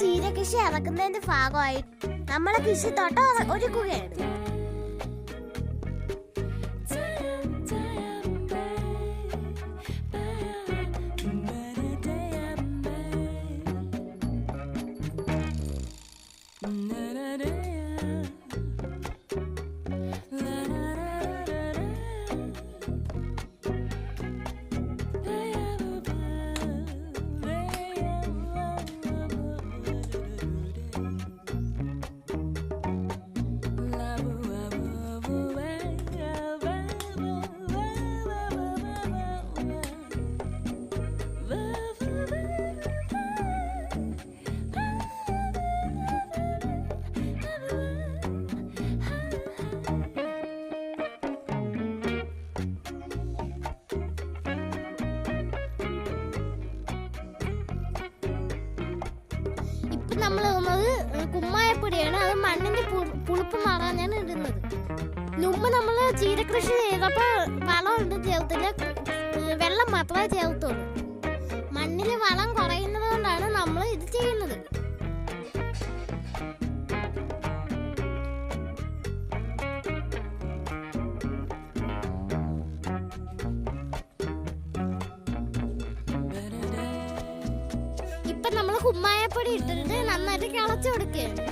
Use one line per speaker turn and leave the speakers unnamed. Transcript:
ചീര കൃഷി ഇറക്കുന്നതിന്റെ ഭാഗമായി നമ്മളെ കൃഷി തോട്ടം ഒരുക്കുകയാണ്. നമ്മൾ കുമ്മായപ്പൊടിയാണ്. അത് മണ്ണിന്റെ പുളിപ്പ് മാറാനാണ് ഇടുന്നത്. മുമ്പ് നമ്മൾ ചീരകൃഷി ചെയ്തപ്പോൾ വളമൊന്നും ചേർത്തില്ല, വെള്ളം മാത്രമേ ചേർത്തുള്ളൂ. മണ്ണിൽ വളം കുറയുന്നത് കൊണ്ടാണ് നമ്മൾ ഇത് ചെയ്യുന്നത്. നമ്മൾ കുമ്മായപ്പൊടി ഇട്ടിട്ട് നന്നായിട്ട് കിളച്ചു കൊടുക്കുകയാണ്.